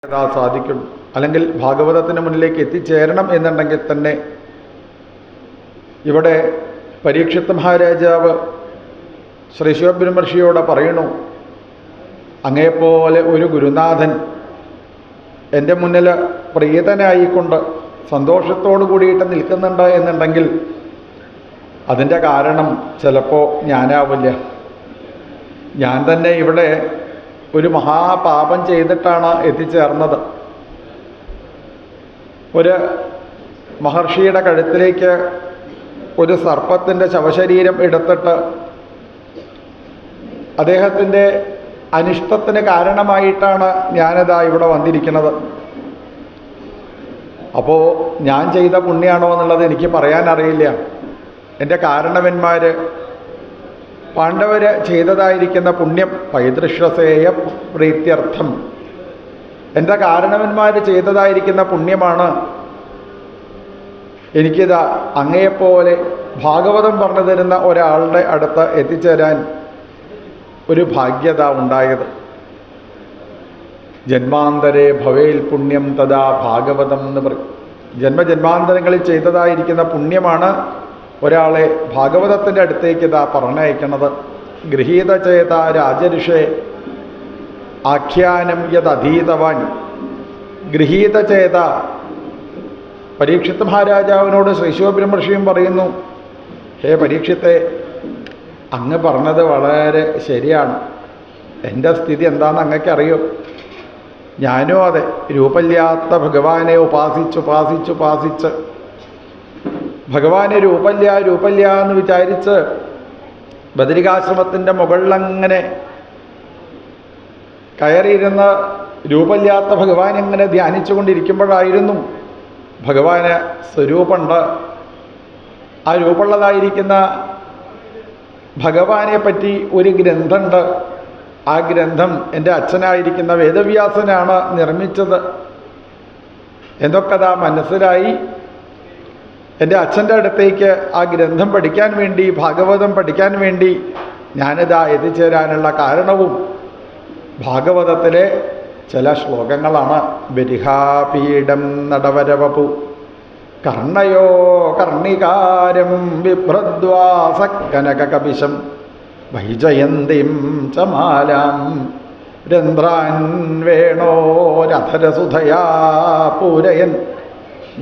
സാധിക്കും. അല്ലെങ്കിൽ ഭാഗവതത്തിന് മുന്നിലേക്ക് എത്തിച്ചേരണം എന്നുണ്ടെങ്കിൽ തന്നെ ഇവിടെ പരീക്ഷിത് മഹാരാജാവ് ശ്രീ ശിവബ്രഹ്മർഷിയോട് പറയണു, അങ്ങയെപ്പോലെ ഒരു ഗുരുനാഥൻ എൻ്റെ മുന്നിൽ പ്രീതനായിക്കൊണ്ട് സന്തോഷത്തോടു കൂടിയിട്ട് നിൽക്കുന്നുണ്ട് എന്നുണ്ടെങ്കിൽ അതിൻ്റെ കാരണം ചിലപ്പോൾ ഞാനാവില്ല. ഞാൻ തന്നെ ഇവിടെ ഒരു മഹാപാപം ചെയ്തിട്ടാണ് എത്തിച്ചേർന്നത്. ഒരു മഹർഷിയുടെ കഴുത്തിലേക്ക് ഒരു സർപ്പത്തിൻ്റെ ശവശരീരം എടുത്തിട്ട് അദ്ദേഹത്തിൻ്റെ അനിഷ്ടത്തിന് കാരണമായിട്ടാണ് ഞാനിതാ ഇവിടെ വന്നിരിക്കുന്നത്. അപ്പോൾ ഞാൻ ചെയ്ത പുണ്യാണോ എന്നുള്ളത് എനിക്ക് പറയാനറിയില്ല. എൻ്റെ കാരണവന്മാർ പാണ്ഡവർ ചെയ്തതായിരിക്കുന്ന പുണ്യം പൈതൃശ്വസേയ പ്രീത്യർത്ഥം, എൻ്റെ കാരണവന്മാർ ചെയ്തതായിരിക്കുന്ന പുണ്യമാണ് എനിക്കിതാ അങ്ങയെപ്പോലെ ഭാഗവതം പറഞ്ഞു തരുന്ന ഒരാളുടെ അടുത്ത് എത്തിച്ചേരാൻ ഒരു ഭാഗ്യത ഉണ്ടായത്. ജന്മാന്തരേ ഭവേൽ പുണ്യം തഥാ ഭാഗവതം എന്ന് പറയും. ജന്മജന്മാന്തരങ്ങളിൽ ചെയ്തതായിരിക്കുന്ന പുണ്യമാണ് ഒരാളെ ഭാഗവതത്തിൻ്റെ അടുത്തേക്ക് ഇതാ പറഞ്ഞയക്കണത്. ഗൃഹീതചേത രാജഋഷേ ആഖ്യാനം യദധീതവാൻ. ഗൃഹീതചേത പരീക്ഷിത് മഹാരാജാവിനോട് ശ്രീ ശിവബ്രഹ്മർഷിയും പറയുന്നു, ഹേ പരീക്ഷിത്തെ, അങ്ങ് പറഞ്ഞത് വളരെ ശരിയാണ്. എൻ്റെ സ്ഥിതി എന്താണെന്ന് അങ്ങക്കറിയോ? ഞാനും അതെ, രൂപമില്ലാത്ത ഭഗവാനെ ഉപാസിച്ച് ഭഗവാനെ രൂപമില്ല എന്ന് വിചാരിച്ച് ബദരികാശ്രമത്തിൻ്റെ മുകളിലങ്ങനെ കയറിയിരുന്ന് രൂപമില്ലാത്ത ഭഗവാൻ ഇങ്ങനെ ധ്യാനിച്ചു കൊണ്ടിരിക്കുമ്പോഴായിരുന്നു ഭഗവാന് സ്വരൂപമുണ്ട്. ആ രൂപമുള്ളതായിരിക്കുന്ന ഭഗവാനെ പറ്റി ഒരു ഗ്രന്ഥമുണ്ട്. ആ ഗ്രന്ഥം എൻ്റെ അച്ഛനായിരിക്കുന്ന വേദവ്യാസനാണ് നിർമ്മിച്ചത് എന്നൊക്കെ മനസ്സിലായി. എൻ്റെ അച്ഛൻ്റെ അടുത്തേക്ക് ആ ഗ്രന്ഥം പഠിക്കാൻ വേണ്ടി, ഭാഗവതം പഠിക്കാൻ വേണ്ടി ഞാനിതാ എത്തിച്ചേരാനുള്ള കാരണവും ഭാഗവതത്തിലെ ചില ശ്ലോകങ്ങളാണ്. ബരിഹാപീഠം നടവരവപു കർണയോ കർണികാരം ബിഭ്രദ്വാസ കനകകപിശം വൈജയന്തിം ചമാലാം രന്ധ്രാൻ വേണോരധരസുധയാ പൂരയൻ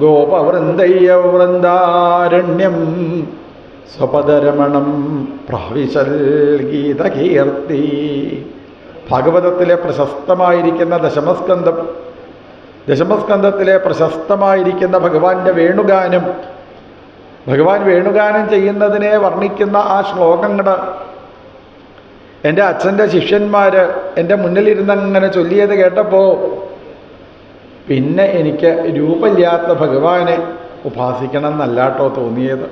ഗോപവൃന്ദയ്യ വൃന്ദാരണ്യം സ്വപദരമണം പ്രാവിശൽ ഗീതകീർത്തി. ഭാഗവതത്തിലെ പ്രശസ്തമായിരിക്കുന്ന ദശമസ്കന്ധത്തിലെ പ്രശസ്തമായിരിക്കുന്ന ഭഗവാന്റെ വേണുഗാനം, ഭഗവാൻ വേണുഗാനം ചെയ്യുന്നതിനെ വർണ്ണിക്കുന്ന ആ ശ്ലോകങ്ങൾ എൻ്റെ അച്ഛൻ്റെ ശിഷ്യന്മാർ എൻ്റെ മുന്നിലിരുന്നങ്ങനെ ചൊല്ലിയത് കേട്ടപ്പോൾ പിന്നെ എനിക്ക് രൂപമില്ലാത്ത ഭഗവാനെ ഉപാസിക്കണം എന്നല്ലാട്ടോ തോന്നിയത്.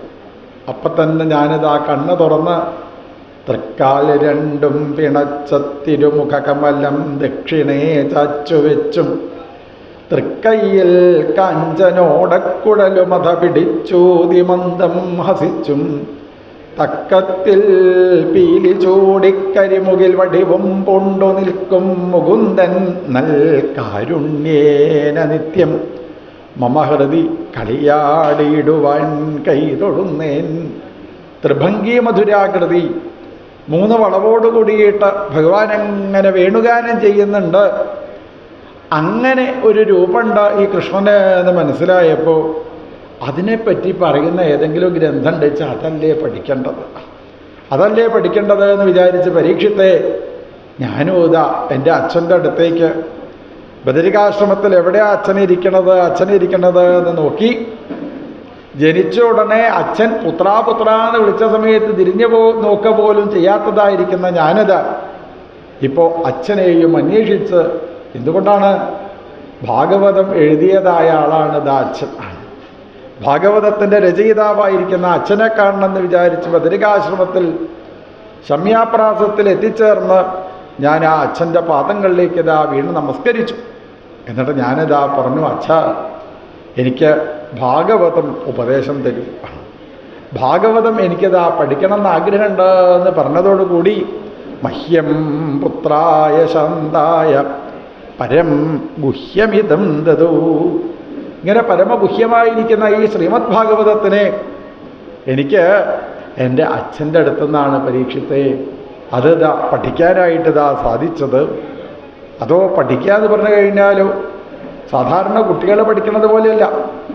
അപ്പം തന്നെ ഞാനിതാ കണ്ണ് തുറന്ന് തൃക്കാല് രണ്ടും പിണച്ച തിരുമുഖകമലം ദക്ഷിണേ ചാച്ചുവെച്ചും തൃക്കയ്യിൽ കാഞ്ചനോടക്കുഴലുമത പിടിച്ചൂതിമന്ദം ഹസിച്ചും തക്കത്തിൽ പീലി ചൂടിക്കരിമുകിൽ വടിവും പൊണ്ടു നിൽക്കും മുകുന്ദൻ നൽ കാരുണ്യേന നിത്യം മമഹൃതി കളിയാടിയിടുവാൻ കൈതൊഴുന്നേൻ. ത്രിഭംഗി മധുരാകൃതി, 3 വളവോടുകൂടിയിട്ട് ഭഗവാൻ അങ്ങനെ വേണുഗാനം ചെയ്യുന്നുണ്ട്. അങ്ങനെ ഒരു രൂപമുണ്ട് ഈ കൃഷ്ണന് എന്ന് മനസ്സിലായപ്പോൾ അതിനെപ്പറ്റി പറയുന്ന ഏതെങ്കിലും ഗ്രന്ഥം വെച്ചാൽ അതല്ലേ പഠിക്കേണ്ടത് എന്ന് വിചാരിച്ച് പരീക്ഷിത്തെ ഞാനും ഇതാ എൻ്റെ അച്ഛൻ്റെ അടുത്തേക്ക് ബദരികാശ്രമത്തിൽ എവിടെയാ അച്ഛനിരിക്കണത് എന്ന് നോക്കി. ജനിച്ച ഉടനെ അച്ഛൻ പുത്രാ എന്ന് വിളിച്ച സമയത്ത് തിരിഞ്ഞു നോക്ക പോലും ചെയ്യാത്തതായിരിക്കുന്ന ഞാനിതാ ഇപ്പോൾ അച്ഛനെയും അന്വേഷിച്ച്, എന്തുകൊണ്ടാണ് ഭാഗവതം എഴുതിയതായ ആളാണ് ഇതാ അച്ഛൻ. ഭാഗവതത്തിൻ്റെ രചയിതാവായിരിക്കുന്ന അച്ഛനെ കാണണമെന്ന് വിചാരിച്ച് ബദരികാശ്രമത്തിൽ ശമ്യാപ്രാസത്തിൽ എത്തിച്ചേർന്ന് ഞാൻ ആ അച്ഛൻ്റെ പാദങ്ങളിലേക്ക് ഇതാ വീണ് നമസ്കരിച്ചു. എന്നിട്ട് ഞാനിതാ പറഞ്ഞു, അച്ഛാ, എനിക്ക് ഭാഗവതം ഉപദേശം തരും, ഭാഗവതം എനിക്കിതാ പഠിക്കണം എന്ന് ആഗ്രഹമുണ്ട് എന്ന് പറഞ്ഞതോടുകൂടി മഹ്യം പുത്രായ ശാന്തായ പരം ഗുഹ്യമിതം ദദൂ. ഇങ്ങനെ പരമഗുഹ്യമായിരിക്കുന്ന ഈ ശ്രീമദ് ഭാഗവതത്തിനെ എനിക്ക് എൻ്റെ അച്ഛൻ്റെ അടുത്തുനിന്നാണ് പരീക്ഷത്തെ അത് പഠിക്കാനായിട്ട് സാധിച്ചത്. അതോ പഠിക്കാന്ന് പറഞ്ഞു കഴിഞ്ഞാലോ സാധാരണ കുട്ടികൾ പഠിക്കുന്നത് പോലെയല്ല.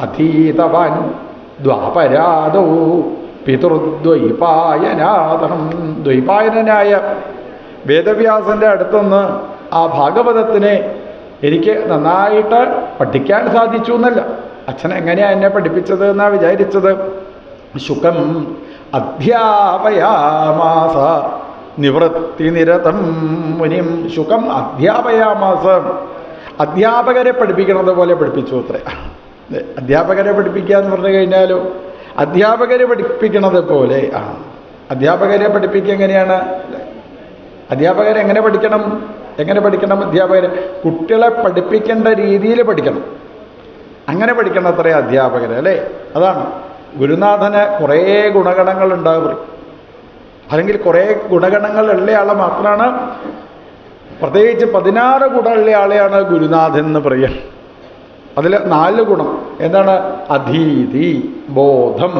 അധീതവാൻ ദ്വാപരാദോ പിതൃദ്വൈപായനാഥം. ദ്വൈപായനായ വേദവ്യാസൻ്റെ അടുത്തുനിന്ന് ആ ഭാഗവതത്തിനെ എനിക്ക് നന്നായിട്ട് പഠിക്കാൻ സാധിച്ചു എന്നല്ല, അച്ഛൻ എങ്ങനെയാണ് എന്നെ പഠിപ്പിച്ചത് എന്നാണ് വിചാരിച്ചത്. ശുകം അധ്യാപയാമാസ നിവൃത്തിനിരതം മുനിം. ശുകം അധ്യാപയാമാസ, അധ്യാപകരെ പഠിപ്പിക്കുന്നത് പോലെ പഠിപ്പിച്ചു അത്രേ. അധ്യാപകരെ പഠിപ്പിക്കുക എന്ന് പറഞ്ഞു കഴിഞ്ഞാലോ അധ്യാപകരെ പഠിപ്പിക്കുന്നത് പോലെ അധ്യാപകരെ പഠിപ്പിക്കുക എങ്ങനെയാണ്? അധ്യാപകരെങ്ങനെ പഠിക്കണം? എങ്ങനെ പഠിക്കണം? അധ്യാപകരെ കുട്ടികളെ പഠിപ്പിക്കേണ്ട രീതിയിൽ പഠിക്കണം. അങ്ങനെ പഠിക്കണം അത്രേ അധ്യാപകരെ, അല്ലേ? അതാണ് ഗുരുനാഥന് കുറേ ഗുണഗണങ്ങൾ ഉണ്ടാകും, അല്ലെങ്കിൽ കുറേ ഗുണഗണങ്ങൾ ഉള്ള ആളെ മാത്രമാണ്, പ്രത്യേകിച്ച് 16 ഗുണമുള്ള ആളെയാണ് ഗുരുനാഥൻ എന്ന് പറയുക. അതിൽ 4 ഗുണം എന്താണ്? അധീതി, ബോധം,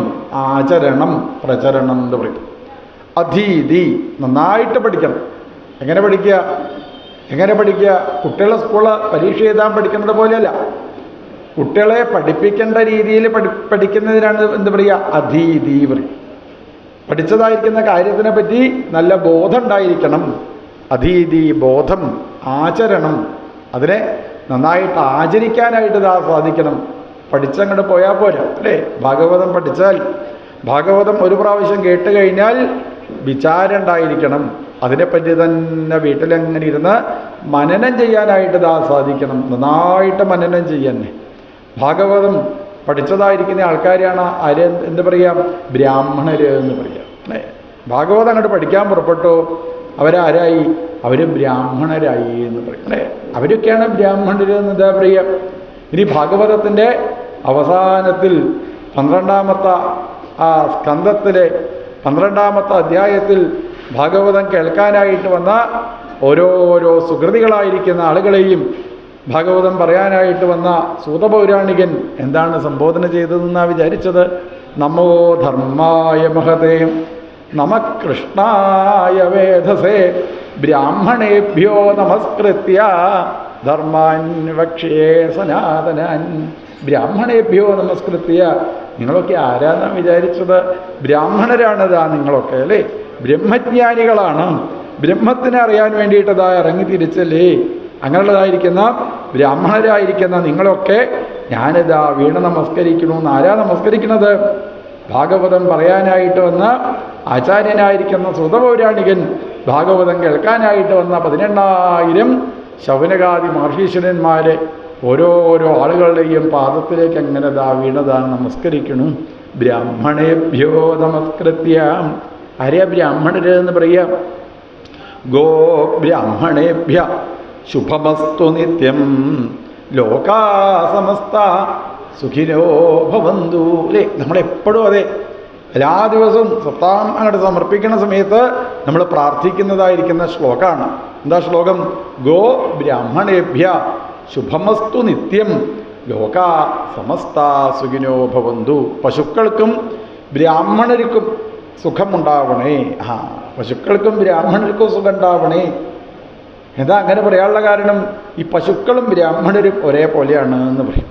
ആചരണം, പ്രചരണം എന്ന് പറയും. അധീതി നന്നായിട്ട് പഠിക്കണം. എങ്ങനെ പഠിക്കുക? കുട്ടികളെ സ്കൂള് പരീക്ഷ എഴുതാൻ പഠിക്കുന്നത് പോലെയല്ല, കുട്ടികളെ പഠിപ്പിക്കേണ്ട രീതിയിൽ പഠിക്കുന്നതിനാണ് എന്ത് പറയുക? അധീതി പറയും. പഠിച്ചതായിരിക്കുന്ന കാര്യത്തിനെ പറ്റി നല്ല ബോധം ഉണ്ടായിരിക്കണം. അധീതി, ബോധം, ആചരണം, അതിനെ നന്നായിട്ട് ആചരിക്കാനായിട്ട് സാധിക്കണം. പഠിച്ചങ്ങോട്ട് പോയാൽ പോരാ, അല്ലേ? ഭാഗവതം പഠിച്ചാൽ, ഭാഗവതം ഒരു പ്രാവശ്യം കേട്ട് കഴിഞ്ഞാൽ വിചാരം ഉണ്ടായിരിക്കണം. അതിനെപ്പറ്റി തന്നെ വീട്ടിലെങ്ങനെ ഇരുന്ന് മനനം ചെയ്യാനായിട്ട് സാധിക്കണം. നന്നായിട്ട് മനനം ചെയ്യാൻ ഭാഗവതം പഠിച്ചതായിരിക്കുന്ന ആൾക്കാരാണ് ആര് എന്ത് പറയാം? ബ്രാഹ്മണർ എന്ന് പറയാം, അല്ലേ? ഭാഗവതം അങ്ങോട്ട് പഠിക്കാൻ പുറപ്പെട്ടു, അവരാരായി? അവർ ബ്രാഹ്മണരായി എന്ന് പറയും, അല്ലേ? അവരൊക്കെയാണ് ബ്രാഹ്മണർ എന്ന് എന്താ പറയുക? ഇനി ഭാഗവതത്തിൻ്റെ അവസാനത്തിൽ 12ാമത്തെ ആ സ്കന്ധത്തിലെ 12ാമത്തെ അധ്യായത്തിൽ ഭാഗവതം കേൾക്കാനായിട്ട് വന്ന ഓരോരോ സുകൃതികളായിരിക്കുന്ന ആളുകളെയും ഭാഗവതം പറയാനായിട്ട് വന്ന സൂതപൗരാണികൻ എന്താണ് സംബോധന ചെയ്തതെന്നാണ് വിചാരിച്ചത്? നമോ ധർമായ മഹതേ നമ കൃഷ്ണായ വേധസേ ബ്രാഹ്മണേഭ്യോ നമസ്കൃത്യ ധർമാൻ വക്ഷ്യേ സനാതനാൻ. ബ്രാഹ്മണേഭ്യോ നമസ്കൃത്യ. നിങ്ങളൊക്കെ ആരാന്നാണ് വിചാരിച്ചത്? ബ്രാഹ്മണരാണിതാ നിങ്ങളൊക്കെ, അല്ലേ? ബ്രഹ്മജ്ഞാനികളാണ്. ബ്രഹ്മത്തിനെ അറിയാൻ വേണ്ടിയിട്ടതാ ഇറങ്ങി തിരിച്ചല്ലേ? അങ്ങനെയുള്ളതായിരിക്കുന്ന ബ്രാഹ്മണരായിരിക്കുന്ന നിങ്ങളൊക്കെ ഞാനിതാ വീണ് നമസ്കരിക്കണമെന്ന്. ആരാ നമസ്കരിക്കുന്നത്? ഭാഗവതം പറയാനായിട്ട് വന്ന ആചാര്യനായിരിക്കുന്ന സൂതപൗരാണികൻ, ഭാഗവതം കേൾക്കാനായിട്ട് വന്ന 18,000 ശൗനകാദി മഹർഷീശ്വരന്മാരെ ഓരോരോ ആളുകളുടെയും പാദത്തിലേക്ക് എങ്ങനെ വീണതാണ് നമസ്കരിക്കണം. ബ്രാഹ്മണേഭ്യോ നമസ്കൃത്യ. ആരെയാ ബ്രാഹ്മണര് എന്ന് പറയാം? ഗോ ബ്രാഹ്മണേഭ്യ ശുഭമസ്തു നിത്യം ലോകാ സമസ്ത സുഖിനോ ഭവന്തു. അല്ലേ? നമ്മളെപ്പോഴും അതെ, എല്ലാ ദിവസവും സപ്താഹം അങ്ങോട്ട് സമർപ്പിക്കുന്ന സമയത്ത് നമ്മൾ പ്രാർത്ഥിക്കുന്നതായിരിക്കുന്ന ശ്ലോകമാണ്. എന്താ ശ്ലോകം? ഗോ ബ്രാഹ്മണേഭ്യ ശുഭമസ്തു നിത്യം ലോകാ സമസ്ത സുഖിനോ ഭവന്തു. പശുക്കൾക്കും ബ്രാഹ്മണർക്കും സുഖമുണ്ടാവണേ. പശുക്കൾക്കും ബ്രാഹ്മണർക്കും സുഖം ഉണ്ടാവണേ. എന്താ അങ്ങനെ പറയാനുള്ള കാരണം? ഈ പശുക്കളും ബ്രാഹ്മണരും ഒരേപോലെയാണ് എന്ന് പറയും.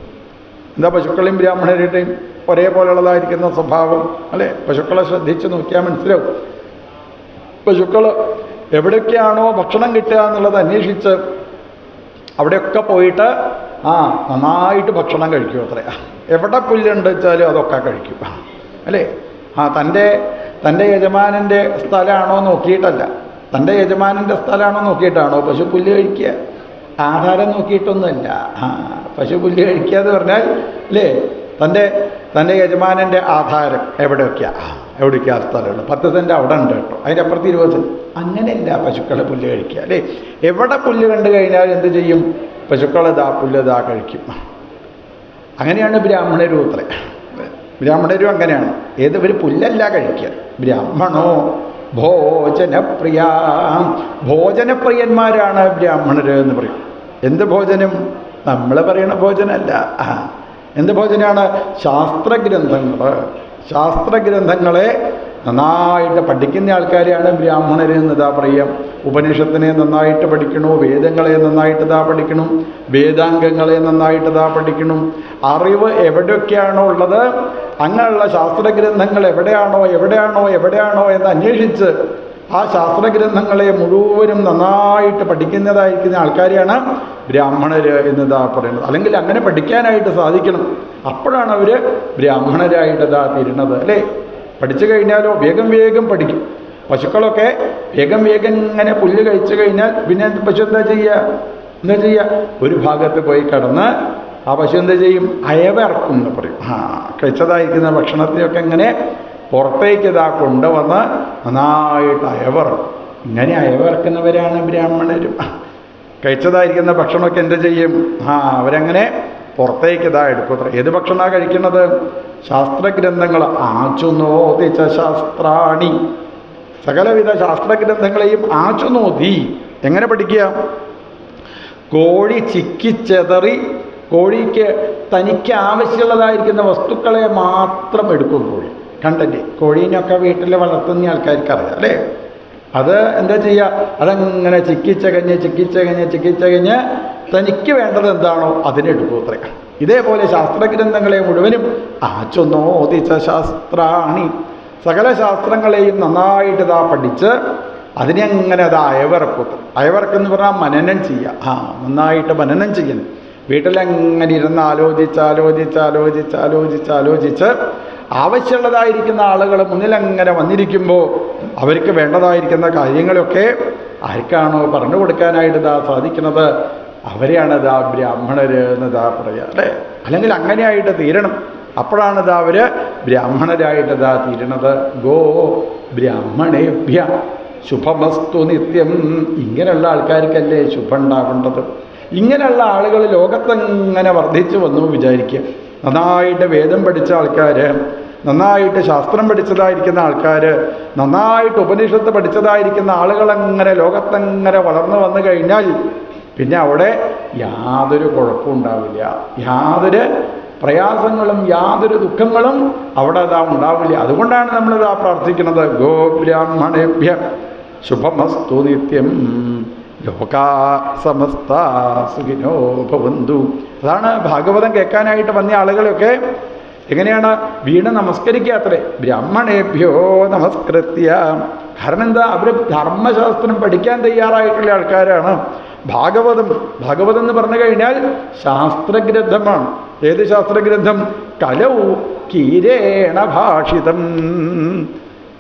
എന്താ പശുക്കളെയും ബ്രാഹ്മണരുടെയും ഒരേപോലെയുള്ളതായിരിക്കുന്ന സ്വഭാവം, അല്ലേ? പശുക്കളെ ശ്രദ്ധിച്ച് നോക്കിയാൽ മനസ്സിലാവും. പശുക്കൾ എവിടെയൊക്കെയാണോ ഭക്ഷണം കിട്ടുക എന്നുള്ളത് അന്വേഷിച്ച് അവിടെയൊക്കെ പോയിട്ട് നന്നായിട്ട് ഭക്ഷണം കഴിക്കും അത്രേ. എവിടെ പുല്ലുണ്ട് വെച്ചാലും അതൊക്കെ കഴിക്കും, അല്ലേ? തൻ്റെ യജമാനൻ്റെ സ്ഥലമാണോ നോക്കിയിട്ടല്ല, തൻ്റെ യജമാനൻ്റെ സ്ഥലമാണോ നോക്കിയിട്ടാണോ പശു പുല്ല് കഴിക്കുക? ആധാരം നോക്കിയിട്ടൊന്നുമല്ല. പശു പുല്ല് കഴിക്കുക എന്ന് പറഞ്ഞാൽ, അല്ലേ, തൻ്റെ യജമാനൻ്റെ ആധാരം എവിടെയൊക്കെയാണ് സ്ഥലമുണ്ട്. 10 സെൻറ്റ് അവിടെ ഉണ്ട് കേട്ടോ, അതിൻ്റെ അപ്പുറത്ത് 20 സെൻറ്റ്. അങ്ങനെയല്ല പശുക്കളെ പുല്ല് കഴിക്കുക, അല്ലേ? എവിടെ പുല്ല് കണ്ടു കഴിഞ്ഞാൽ എന്ത് ചെയ്യും? പശുക്കളെ പുല്ല് കഴിക്കും. അങ്ങനെയാണ് ബ്രാഹ്മണരും അത്രേ. ബ്രാഹ്മണരും അങ്ങനെയാണ്. ഏതൊരു പുല്ലല്ല കഴിക്കുക. ബ്രാഹ്മണോ ഭോജനപ്രിയ. ഭോജനപ്രിയന്മാരാണ് ബ്രാഹ്മണർ എന്ന് പറയും. എന്ത് ഭോജനം? നമ്മൾ പറയുന്ന ഭോജനമല്ല. എന്ത് ഭോജനമാണ്? ശാസ്ത്രഗ്രന്ഥങ്ങളെ നന്നായിട്ട് പഠിക്കുന്ന ആൾക്കാരെയാണ് ബ്രാഹ്മണർ എന്നതാ പറയാം. ഉപനിഷത്തിനെ നന്നായിട്ട് പഠിക്കണു, വേദങ്ങളെ നന്നായിട്ട് പഠിക്കണം, വേദാംഗങ്ങളെ നന്നായിട്ട് പഠിക്കണം. അറിവ് എവിടെയൊക്കെയാണോ ഉള്ളത് അങ്ങനെയുള്ള ശാസ്ത്രഗ്രന്ഥങ്ങൾ എവിടെയാണോ എന്ന് അന്വേഷിച്ച് ആ ശാസ്ത്രഗ്രന്ഥങ്ങളെ മുഴുവനും നന്നായിട്ട് പഠിക്കുന്നതായിരിക്കുന്ന ആൾക്കാരെയാണ് ബ്രാഹ്മണർ എന്നതാ പറയുന്നത്. അല്ലെങ്കിൽ അങ്ങനെ പഠിക്കാനായിട്ട് സാധിക്കണം. അപ്പോഴാണ് അവർ ബ്രാഹ്മണരായിട്ടതാ തീരുന്നത് അല്ലേ. പഠിച്ചു കഴിഞ്ഞാലോ വേഗം പഠിക്കും. പശുക്കളൊക്കെ വേഗം ഇങ്ങനെ പുല്ല് കഴിച്ചു കഴിഞ്ഞാൽ പിന്നെ പശു എന്താ ചെയ്യുക? ഒരു ഭാഗത്ത് പോയി കിടന്ന് ആ പശു എന്താ ചെയ്യും? അയവിറക്കും എന്ന് പറയും. കഴിച്ചതായിരിക്കുന്ന ഭക്ഷണത്തെയൊക്കെ ഇങ്ങനെ പുറത്തേക്ക് കൊണ്ടുവന്ന് നന്നായിട്ട് അയവിറക്കും. ഇങ്ങനെ അയവിറക്കുന്നവരാണ് ബ്രാഹ്മണരും. കഴിച്ചതായിരിക്കുന്ന ഭക്ഷണമൊക്കെ എന്ത് ചെയ്യും? അവരങ്ങനെ പുറത്തേക്ക് എടുക്കും. ഏത് ഭക്ഷണമാണ് കഴിക്കുന്നത്? ശാസ്ത്രഗ്രന്ഥങ്ങൾ. ആചുനോദിച്ച ശാസ്ത്രാണി, സകലവിധ ശാസ്ത്രഗ്രന്ഥങ്ങളെയും ആചുനോദി. എങ്ങനെ പഠിക്കുക? കോഴി ചിക്കിച്ചെതറി കോഴിക്ക് തനിക്ക് ആവശ്യമുള്ളതായിരിക്കുന്ന വസ്തുക്കളെ മാത്രം എടുക്കും കോഴി. കണ്ടല്ലേ, കോഴീനൊക്കെ വീട്ടിൽ വളർത്തുന്ന ആൾക്കാർക്ക് അറിയാം അല്ലേ. അത് എന്താ ചെയ്യുക? അതങ്ങനെ ചിക്കിച്ചകഞ്ഞ് തനിക്ക് വേണ്ടത് എന്താണോ അതിനെടുക്കും അത്ര. ഇതേപോലെ ശാസ്ത്രഗ്രന്ഥങ്ങളെ മുഴുവനും ആചുനോദിച്ച ശാസ്ത്രാണി, സകല ശാസ്ത്രങ്ങളെയും നന്നായിട്ട് പഠിച്ച് അതിനെ അങ്ങനെ അയവിറക്കെന്ന് പറഞ്ഞാൽ മനനം ചെയ്യുക. നന്നായിട്ട് മനനം ചെയ്യണം. വീട്ടിലങ്ങനെ ഇരുന്ന് ആലോചിച്ച് ആവശ്യമുള്ളതായിരിക്കുന്ന ആളുകൾ മുന്നിലങ്ങനെ വന്നിരിക്കുമ്പോൾ അവർക്ക് വേണ്ടതായിരിക്കുന്ന കാര്യങ്ങളൊക്കെ ആർക്കാണോ പറഞ്ഞു കൊടുക്കാനായിട്ട് സാധിക്കുന്നത് അവരെയാണ് ബ്രാഹ്മണർ എന്ന് പറയുക അല്ലേ. അല്ലെങ്കിൽ അങ്ങനെയായിട്ട് തീരണം. അപ്പോഴാണ് അവർ ബ്രാഹ്മണരായിട്ട് തീരണത്. ഗോ ബ്രാഹ്മണേഭ്യ ശുഭമസ്തു നിത്യം. ഇങ്ങനെയുള്ള ആൾക്കാർക്കല്ലേ ശുഭം ഉണ്ടാവേണ്ടത്. ഇങ്ങനെയുള്ള ആളുകൾ ലോകത്തെങ്ങനെ വർദ്ധിച്ചു വന്നു വിചാരിക്കുക. നന്നായിട്ട് വേദം പഠിച്ച ആൾക്കാർ, നന്നായിട്ട് ശാസ്ത്രം പഠിച്ചതായിരിക്കുന്ന ആൾക്കാർ, നന്നായിട്ട് ഉപനിഷത്ത് പഠിച്ചതായിരിക്കുന്ന ആളുകളങ്ങനെ ലോകത്തെങ്ങനെ വളർന്നു വന്നു കഴിഞ്ഞാൽ പിന്നെ അവിടെ യാതൊരു കുഴപ്പവും ഉണ്ടാവില്ല. യാതൊരു പ്രയാസങ്ങളും യാതൊരു ദുഃഖങ്ങളും അവിടെ ഉണ്ടാവില്ല. അതുകൊണ്ടാണ് നമ്മളിതാ പ്രാർത്ഥിക്കുന്നത്. ഗോ ബ്രാഹ്മണേഭ്യ ശുഭമസ്തു നിത്യം ലോകാ സമസ്ത സുഖിനോ ഭവന്തു. അതാണ് ഭാഗവതം കേൾക്കാനായിട്ട് വന്ന ആളുകളൊക്കെ എങ്ങനെയാണ് വീണ് നമസ്കരിക്കുക അത്രേ. ബ്രാഹ്മണേഭ്യോ നമസ്കൃത്യ. കാരണം എന്താ? അവർ ധർമ്മശാസ്ത്രം പഠിക്കാൻ തയ്യാറായിട്ടുള്ള ആൾക്കാരാണ്. ഭാഗവതം എന്ന് പറഞ്ഞു കഴിഞ്ഞാൽ ശാസ്ത്രഗ്രന്ഥമാണ്. ഏത് ശാസ്ത്രഗ്രന്ഥം? കലൗ കീരേണ ഭാഷിതം.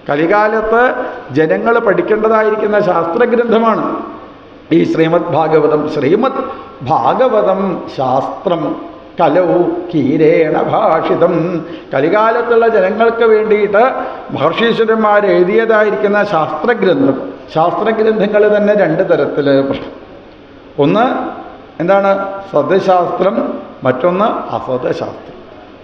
കലികാലത്ത് ജനങ്ങൾ പഠിക്കേണ്ടതായിരിക്കുന്ന ശാസ്ത്രഗ്രന്ഥമാണ് ഈ ശ്രീമദ് ഭാഗവതം ശാസ്ത്രം. കലൗ കീരേണ ഭാഷിതം. കലികാലത്തുള്ള ജനങ്ങൾക്ക് വേണ്ടിയിട്ട് മഹർഷീശ്വരന്മാർ എഴുതിയതായിരിക്കുന്ന ശാസ്ത്രഗ്രന്ഥങ്ങൾ തന്നെ രണ്ട് തരത്തിൽ. ഒന്ന് എന്താണ്? സദ്ശാസ്ത്രം, മറ്റൊന്ന് അസദ്ശാസ്ത്രം.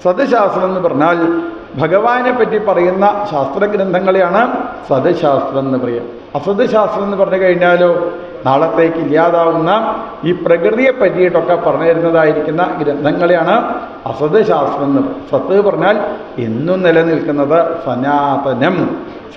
സദ്ശാസ്ത്രം എന്ന് പറഞ്ഞാൽ ഭഗവാനെ പറ്റി പറയുന്ന ശാസ്ത്രഗ്രന്ഥങ്ങളെയാണ് സദ്ശാസ്ത്രം എന്ന് പറയുക. അസദ്ശാസ്ത്രം എന്ന് പറഞ്ഞു കഴിഞ്ഞാലോ നാളത്തേക്ക് ഇല്ലാതാവുന്ന ഈ പ്രകൃതിയെ പറ്റിയിട്ടൊക്കെ പറഞ്ഞു തരുന്നതായിരിക്കുന്ന ഗ്രന്ഥങ്ങളെയാണ് അസദ്ശാസ്ത്രം എന്ന് പറയുന്നത്. സത്ത് പറഞ്ഞാൽ എന്നും നിലനിൽക്കുന്നത്,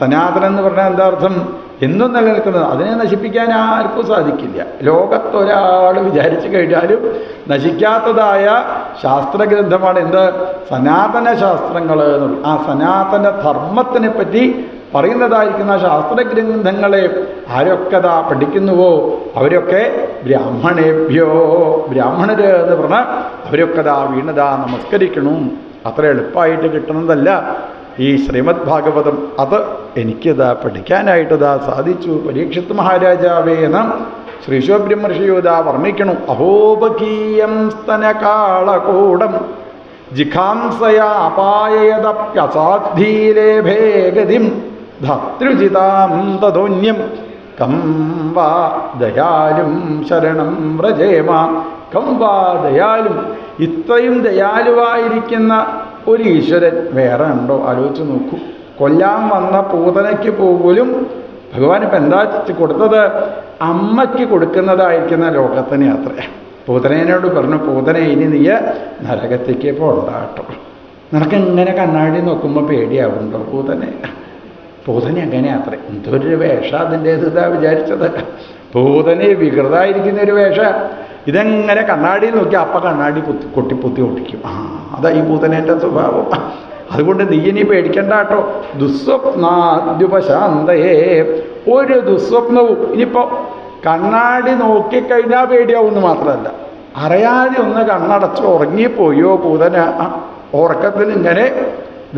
സനാതനം എന്ന് പറഞ്ഞാൽ എന്താ അർത്ഥം? എന്നും നിലനിൽക്കുന്നത്. അതിനെ നശിപ്പിക്കാൻ ആർക്കും സാധിക്കില്ല. ലോകത്തൊരാൾ വിചാരിച്ചു കഴിഞ്ഞാലും നശിക്കാത്തതായ ശാസ്ത്രഗ്രന്ഥമാണ് എന്ത്? സനാതന ശാസ്ത്രങ്ങൾ എന്നുള്ളത്. ആ സനാതന ധർമ്മത്തിനെ പറ്റി പറയുന്നതായിരിക്കുന്ന ശാസ്ത്രഗ്രന്ഥങ്ങളെ ആരൊക്കെ പഠിക്കുന്നുവോ അവരൊക്കെ ബ്രാഹ്മണര് എന്ന് പറഞ്ഞാൽ അവരൊക്കെ വീണതാ നമസ്കരിക്കണം. അത്ര എളുപ്പമായിട്ട് കിട്ടുന്നതല്ല ഈ ശ്രീമദ് ഭാഗവതം. അത് എനിക്കിതാ പഠിക്കാനായിട്ടിതാ സാധിച്ചു. പരീക്ഷിത് മഹാരാജാവേ എന്ന് ശ്രീശോബ്രഹ്മർഷിയോദാ വർണ്ണിക്കണം. അഹോപകീയം സ്തനകാളകൂടം ജിഖാംസയാ അപായയതപ്യസാധീലേഭേഗതിം ധത്രുജിതാം തദോന്യം കം വാ ദയാലും ശരണം വ്രജേമ. കം വാ ദയാലും. ഇത്രയും ദയാലുവായിരിക്കുന്ന ഒരു ഈശ്വരൻ വേറെ ഉണ്ടോ? ആലോചിച്ച് നോക്കൂ. കൊല്ലാൻ വന്ന പൂതനയ്ക്ക് പോലും ഭഗവാൻ ഇപ്പം എന്താ കൊടുത്തത്? അമ്മയ്ക്ക് കൊടുക്കുന്നതായിരിക്കുന്ന ലോകത്തിന് അത്ര. പൂതനേനോട് പറഞ്ഞു, പൂതനെ ഇനി നീ നരകത്തേക്ക് പോണ്ടാട്ടോ. നിനക്ക് ഇങ്ങനെ കണ്ണാടി നോക്കുമ്പോൾ പേടിയാവുണ്ടോ പൂതനെ? പൂതന അങ്ങനെ അത്ര എന്തൊരു വേഷം അതിൻ്റേത് ഇതാ വിചാരിച്ചത്. പൂതനെ വികൃതമായിരിക്കുന്ന ഒരു വേഷം. ഇതെങ്ങനെ കണ്ണാടിയിൽ നോക്കി അപ്പം കണ്ണാടി പൊത്തി ഒട്ടിക്കും. അതാ ഈ പൂതനേൻ്റെ സ്വഭാവം. അതുകൊണ്ട് നീ ഇനി പേടിക്കണ്ട കേട്ടോ. ദുസ്വപ്നാദ്യുപശാന്തയേ, ഒരു ദുസ്വപ്നവും ഇനിയിപ്പോൾ കണ്ണാടി നോക്കിക്കഴിഞ്ഞാൽ പേടിയാവുമെന്ന് മാത്രമല്ല, അറിയാതെ ഒന്ന് കണ്ണടച്ച് ഉറങ്ങിപ്പോയോ പൂതന, ഉറക്കത്തിൽ ഇങ്ങനെ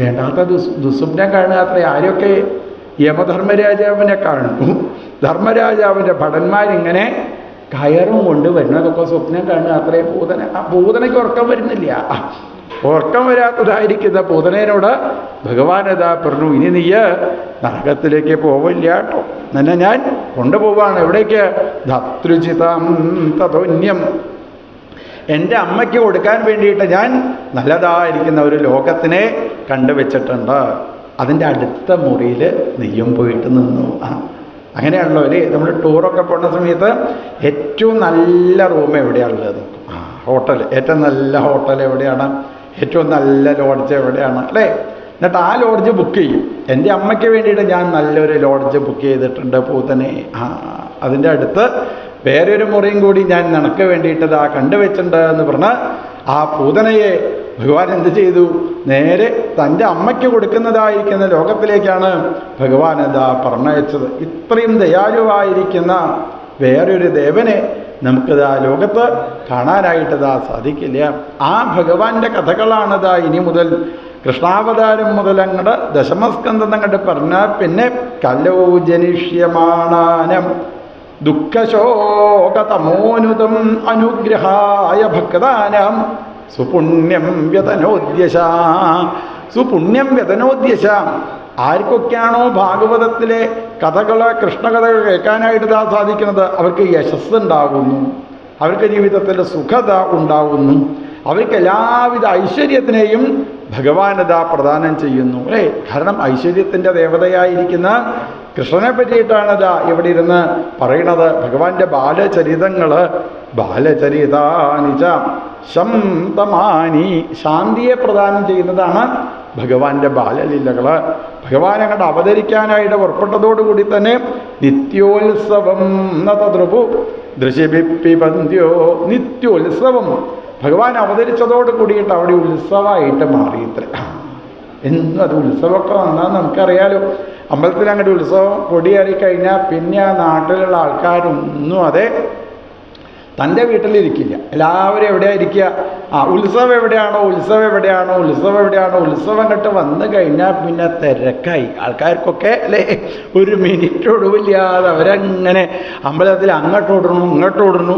വേണ്ടാത്ത ദുസ്വപ്നം കാണുക. അത്ര ആരൊക്കെ യമധർമ്മരാജാവിനെ കാണുന്നു. ധർമ്മരാജാവിൻ്റെ ഭടന്മാരിങ്ങനെ കയറും കൊണ്ട് വരുന്നതൊക്കെ സ്വപ്നം കാണുക. അത്രയും പൂതന. ആ പൂതനയ്ക്ക് ഉറക്കം വരുന്നില്ല. ഉറക്കം വരാത്തതായിരിക്കുന്ന പൂതനേനോട് ഭഗവാൻ ഇതാ പറഞ്ഞു, ഇനി നീ നരകത്തിലേക്ക് പോവില്ല കേട്ടോ, നിന്നെ ഞാൻ കൊണ്ടുപോവാണ്. എവിടേക്ക്? ധത്രുചിതം തതോന്യം, എൻ്റെ അമ്മയ്ക്ക് കൊടുക്കാൻ വേണ്ടിയിട്ട് ഞാൻ നല്ലതായിരിക്കുന്ന ഒരു ലോകത്തിനെ കണ്ടുവച്ചിട്ടുണ്ട്. അതിൻ്റെ അടുത്ത മുറിയിൽ നെയ്യും പോയിട്ട് നിന്നു. അങ്ങനെയാണല്ലോ അല്ലേ? നമ്മൾ ടൂറൊക്കെ പോകുന്ന സമയത്ത് ഏറ്റവും നല്ല റൂം എവിടെയാണുള്ളത്? ഹോട്ടൽ. ഏറ്റവും നല്ല ഹോട്ടൽ എവിടെയാണ്? ഏറ്റവും നല്ല ലോഡ്ജ് എവിടെയാണ് അല്ലേ? എന്നിട്ട് ആ ലോഡ്ജ് ബുക്ക് ചെയ്യും. എൻ്റെ അമ്മയ്ക്ക് വേണ്ടിയിട്ട് ഞാൻ നല്ലൊരു ലോഡ്ജ് ബുക്ക് ചെയ്തിട്ടുണ്ട് പൂതനെ. അതിൻ്റെ അടുത്ത് വേറൊരു മുറിയും കൂടി ഞാൻ നിനക്ക് വേണ്ടിയിട്ട് ഇതാ കണ്ടുവച്ചിട്ടുണ്ട് എന്ന് പറഞ്ഞ് ആ പൂതനയെ ഭഗവാൻ എന്ത് ചെയ്തു? നേരെ തൻ്റെ അമ്മയ്ക്ക് കൊടുക്കുന്നതായിരിക്കുന്ന ലോകത്തിലേക്കാണ് ഭഗവാൻ ഇതാ പറഞ്ഞയച്ചത്. ഇത്രയും ദയാലുവായിരിക്കുന്ന വേറൊരു ദേവനെ നമുക്കിതാ ലോകത്ത് കാണാനായിട്ടിതാ സാധിക്കില്ല. ആ ഭഗവാന്റെ കഥകളാണിതാ ഇനി മുതൽ കൃഷ്ണാവതാരം മുതൽ അങ്ങോട്ട് ദശമസ്കന്ധം അങ്ങോട്ട് പറഞ്ഞാൽ പിന്നെ കലൗ ജനിഷ്യമാണാനം ദുഃഖശോകതമോനുതം അനുഗ്രഹായ ഭക്താനാം സുപുണ്യം വ്യതനോദ്യശ. സുപുണ്യം വ്യതനോദ്യശ. ആർക്കൊക്കെയാണോ ഭാഗവതത്തിലെ കഥകള് കൃഷ്ണകഥകൾ കേൾക്കാനായിട്ട് സാധിക്കുന്നത്, അവർക്ക് യശസ് ഉണ്ടാകുന്നു, അവർക്ക് ജീവിതത്തിൽ സുഖത ഉണ്ടാകുന്നു, അവർക്ക് എല്ലാവിധ ഐശ്വര്യത്തിനെയും ഭഗവാനത പ്രദാനം ചെയ്യുന്നു അല്ലേ? കാരണം ഐശ്വര്യത്തിൻ്റെ ദേവതയായിരിക്കുന്ന കൃഷ്ണനെ പറ്റിയിട്ടാണിതാ ഇവിടെ ഇരുന്ന് പറയണത്. ഭഗവാന്റെ ബാലചരിതങ്ങൾ, ബാലചരിതാനിച്ച ശംതമാനി, ശാന്തിയെ പ്രദാനം ചെയ്യുന്നതാണ് ഭഗവാന്റെ ബാലലീലകൾ. ഭഗവാൻ അങ്ങോട്ട് അവതരിക്കാനായിട്ട് പുറപ്പെട്ടതോടുകൂടി തന്നെ നിത്യോത്സവം നതദ്രുപു ദൃശിപിപ്പിപന്ത്യോ, നിത്യോത്സവം. ഭഗവാൻ അവതരിച്ചതോട് കൂടിയിട്ട് അവിടെ ഉത്സവമായിട്ട് മാറിയിത്ര. എന്നും അത് ഉത്സവമൊക്കെ വന്നാൽ നമുക്കറിയാലോ. അമ്പലത്തിൽ അങ്ങോട്ട് ഉത്സവം കൊടിയേറിക്കഴിഞ്ഞാൽ പിന്നെ ആ നാട്ടിലുള്ള ആൾക്കാരൊന്നും അതെ തൻ്റെ വീട്ടിലിരിക്കില്ല. എല്ലാവരും എവിടെയാണ് ഇരിക്കുക? ഉത്സവം എവിടെയാണോ, ഉത്സവം എവിടെയാണോ, ഉത്സവം എവിടെയാണോ. ഉത്സവം കണ്ട് വന്നു കഴിഞ്ഞാൽ പിന്നെ തിരക്കായി ആൾക്കാർക്കൊക്കെ അല്ലേ? ഒരു മിനിറ്റ് ഒഴിവില്ലാതെ അവരങ്ങനെ അമ്പലത്തിൽ അങ്ങോട്ടോടണു ഇങ്ങോട്ടോടണു.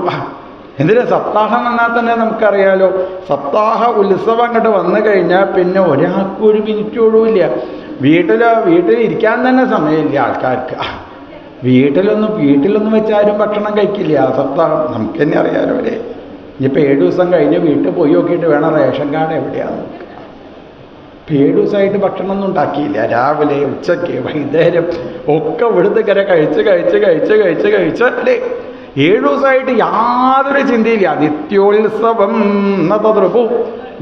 എന്തിനാ? സപ്താഹം വന്നാൽ തന്നെ നമുക്കറിയാലോ, സപ്താഹ ഉത്സവം അങ്ങോട്ട് വന്നു കഴിഞ്ഞാൽ പിന്നെ ഒരാൾക്കും ഒരു മിനിറ്റ് ഒഴിവില്ല. വീട്ടിലിരിക്കാൻ തന്നെ സമയമില്ല ആൾക്കാർക്ക്. വീട്ടിലൊന്നും വെച്ചാലും ഭക്ഷണം കഴിക്കില്ല ആ സപ്താഹം. നമുക്ക് തന്നെ അറിയാലോ അല്ലേ? ഇനിയിപ്പോൾ 7 ദിവസം കഴിഞ്ഞ് വീട്ടിൽ പോയി നോക്കിയിട്ട് വേണം റേഷൻ കാർഡ് എവിടെയാണ് നോക്കുക. ഇപ്പോൾ 7 ദിവസമായിട്ട് ഭക്ഷണമൊന്നും ഉണ്ടാക്കിയില്ല. രാവിലെ ഉച്ചയ്ക്ക് വൈകുന്നേരം ഒക്കെ ഇവിടുന്ന് കരെ കഴിച്ച് അല്ലേ? 7 ദിവസമായിട്ട് യാതൊരു ചിന്തയില്ല. നിത്യോത്സവം നതദ്രുപു.